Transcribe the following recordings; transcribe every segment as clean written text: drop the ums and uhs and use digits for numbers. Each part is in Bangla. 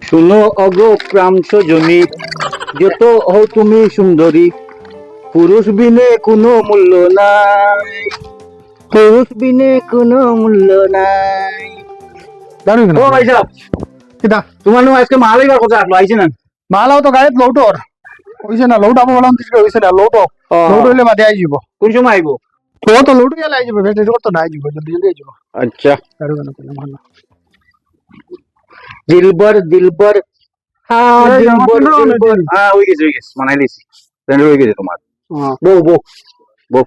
শুনো অগো প্রাণ সজনী, যত হও তুমি সুন্দরী, পুরুষ বিনে কোনো মূল্য নাই, পুরুষ বিনে কোনো মূল্য নাই। দাঁড়িয়ে ও ভাই সাহেব, কিটা তোমার নো আজকে মাল এবার কথা আসলো, আইছে না? মালাও তো গাড়িত লৌটর হইছে না, লৌট আবার বললাম দিছিল হইছে না, লৌট লৌট হইলে বাদে আই যাব। কোন সময় আইব? তো লৌট গেলে আই যাব, বেটা তো না আই যাব, জলদি জলদি আই যাব। আচ্ছা। দাঁড়িয়ে না কোনো ভালো দিলবর দিলবর, হ্যাঁ এই দিলবর আমার তো দিলবর, হ্যাঁ হয়ে গেছে মানাই লিছি, রেন্ড হয়ে গেছে তোমার। বউ বউ বউ,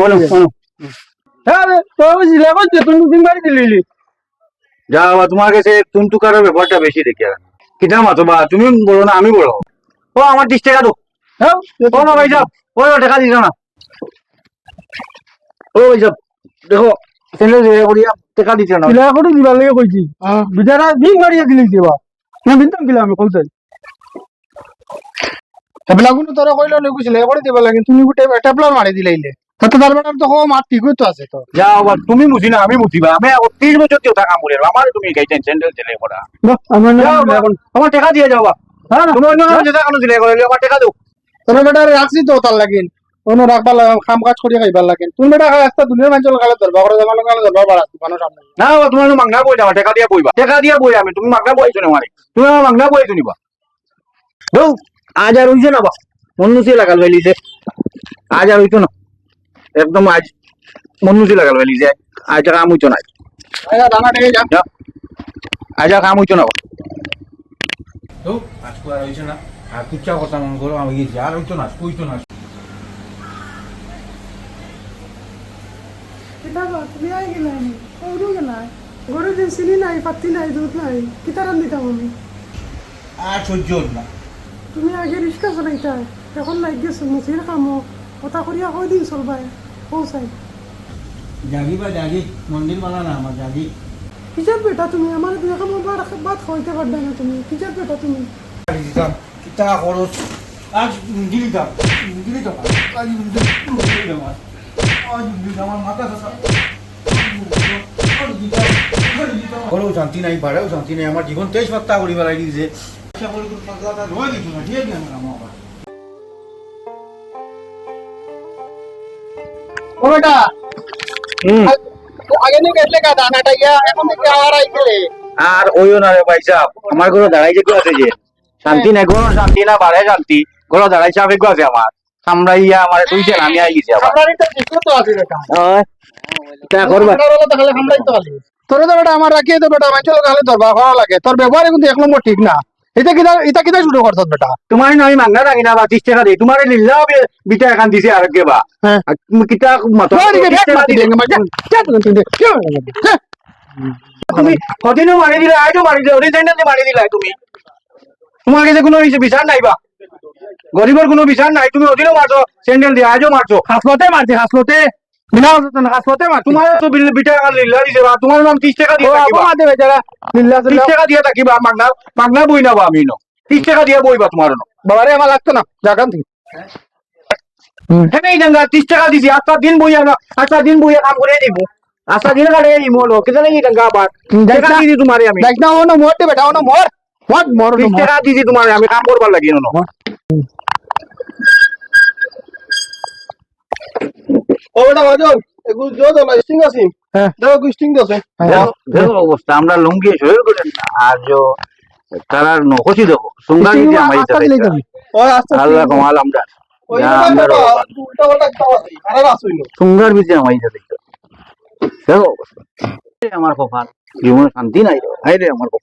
বলো বলো। হ্যাঁ রে, তো বুঝলে কইতে তুমি দিন বাড়ি দিলি যা বাবা, তোমার কাছে তুনতুকারের ব্যাপারটা বেশি দেখি আর কিটা মাতো বা, তুমি বলো না আমি বলো। ও আমার 30 টাকা দাও। হ্যাঁ ও না ভাই সাহেব, ওই টাকা দিছ না। ও ভাই সাহেব দেখো, ছেলে যে করিয়া টাকা দিছ না। কিলা করে দিবার লাগে কইছি বিচারা দিন বাড়ি দিলি দিবা না, বিনতাম কিলা আমি কইতে এবলা কোন তোর কইলো নে কইছিলে করে দিবা লাগে, তুমি গুটে টেপলার মারি দিলাইলে তো তার বেটার তো হো মার ঠিক হইতো আছে তো। যা বাবা, তুমি মুছি না আমি মুছিবা, আমি 30 বছর কেউ টাকা মরে আমার তুমি গাইছেন স্যান্ডেল ছেলে করা। আমার যাও বাবা, আমার টাকা দিয়ে যাও বাবা। হ্যাঁ তুমি অন্য কারো যেটা কারো দিলে করে আমার টাকা দাও। তোর বেটার রাখছি তো তার লাগিন অন্য রাখবার লাগে, কাম কাজ করিয়া খাইবার লাগে। তুমি বেটা একটা দুনিয়ার মানুষের গালে ধরবা করে জামানো গালে ধরবা পারা মানুষ সামনে না বাবা, তোমার মাগনা বই যাওয়া, টাকা দিয়ে বইবা, টাকা দিয়ে বই আমি, তুমি মাগনা বইছো না মানে, তুমি আমার মাগনা বইছো নিবা। বউ আজ আর হইছে না বা, মনুষি লাগাল বেলিছে, আজ আর হইতো না একদম, আজ মনুষি লাগাল বেলিছে, আজ আর কাম হইতো না, দানা ডেকে যা যা, আজ আর কাম হইতো না। তো আজকে আর হইছে না, আর কুচ্চা কথা মন করো আমি গেছি, আর হইতো না, কইতো না। কিতাবা তুমি আই গেলাই ওরও গেলাই ঘরে যে চিনি নাই পাতি নাই দুধ নাই কিতা রান্ধিতাম আমি। আর সহ্য হল না। তুমি আগে রিক্সা চলাইতা, এখন লাগ গেছো মুচির কামো কথা করিয়া কয়দিন চলবাই পৌঁছাই। জাগি বা জাগি, মন্দির বানা না আমার জাগি। কিজার বেটা তুমি আমার দুই কামো বাদ খাইতে পারবে না, তুমি কিজার বেটা তুমি। দিতাম কিতা খরচ, আজ দিলিতাম দিলিতাম আজ দিলিতাম আজ দিলিতাম আমার মাথা সাথা ঘরেও শান্তি নাই, বাড়াও শান্তি নাই, আমার জীবন তেজ পাত্তা করি বেড়াই দিয়েছে। আশা করি কোনো পাতলাটা রয়ে দিত না, ঠিক আছে আমার আবার। ও বেটা আগে নে গেলে কা দানাটা ইয়া এখন থেকে আর আই গেলে আর ওইও না রে ভাই সাহেব, আমার ঘরে দাঁড়াই যে আছে যে শান্তি নাই, ঘর শান্তি না বাড়ে শান্তি, ঘর দাঁড়াই চাপে আছে আমার কামড়াইয়া আমার তুইছেন, আমি আই গেছি আবার। আমরারই তো কিছু তো আছে বেটা ওই তা করবা। আমরার হলো তাহলে আমরাই তো আছি তোর তো বেটা আমার রাখিয়ে তো বেটা মানুষের গালে ধরবা করা লাগে, তোর ব্যবহার কিন্তু এক নম্বর ঠিক না। এটা কিটা শুরু করছ বেটা তোমার না আমি মাগনা রাখি না বা 30 টাকা দিই, তোমার লিল্লা বিটা এখান দিছে আর কে বা হ্যাঁ আর তুমি কিতা মাতো তুমি কদিনও মারি দিলে, আজও মারি দিলে, অরিজিনালি মারি দিলা তুমি। তোমার কাছে কোনো বিচার নাই বা, গরিবের কোনো বিচার নাই, তুমি ওদিনও মারছো স্যান্ডেল দিয়ে, আজও মারছো। হাসলতে মারছি হাসলতে বিনা হাসলতে মারছি তোমার তো বিটা লিল্লা দিছে বা, তোমার নাম 30 টাকা দিয়ে থাকিবা, মাঝে বেচারা লিল্লা 30 টাকা দিয়ে থাকিবা, মাগনা মাগনা বই না বা, আমি নো 30 টাকা দিয়ে বইবা তোমার নো। বাবারে আমার লাগতো না জাগান থেকে হ্যাঁ জাঙ্গা 30 টাকা দিছি, আজটা দিন বইয়া না, আজটা দিন বইয়া কাম করে দিব, আজটা দিন কাটে দিব লো, কেন এই জাঙ্গা আবার টাকা দিছি তোমারে আমি, দেখ না ওনো মোরতে বেটা ওনো মোর মোর মোর 30 টাকা দিছি তোমারে আমি, কাম করবার লাগি নো। ও বেটা বাজল এগু জো তো লাইস্টিং আছে হ্যাঁ দাও গুস্টিং আছে দেখো অবস্থা, আমরা লুঙ্গি শরীর করেন আজও তারা নখসি দেখো সুঙ্গার দিতে আমি ওই আস্তে আল্লাহ কমাল আমরা ওই আমরা উল্টা পাল্টা খাও আছে আর আসইলো সুঙ্গার দিতে আমি দেখো অবস্থা, আমার কপাল জীবনে শান্তি নাই রে, হাই রে আমার কপাল।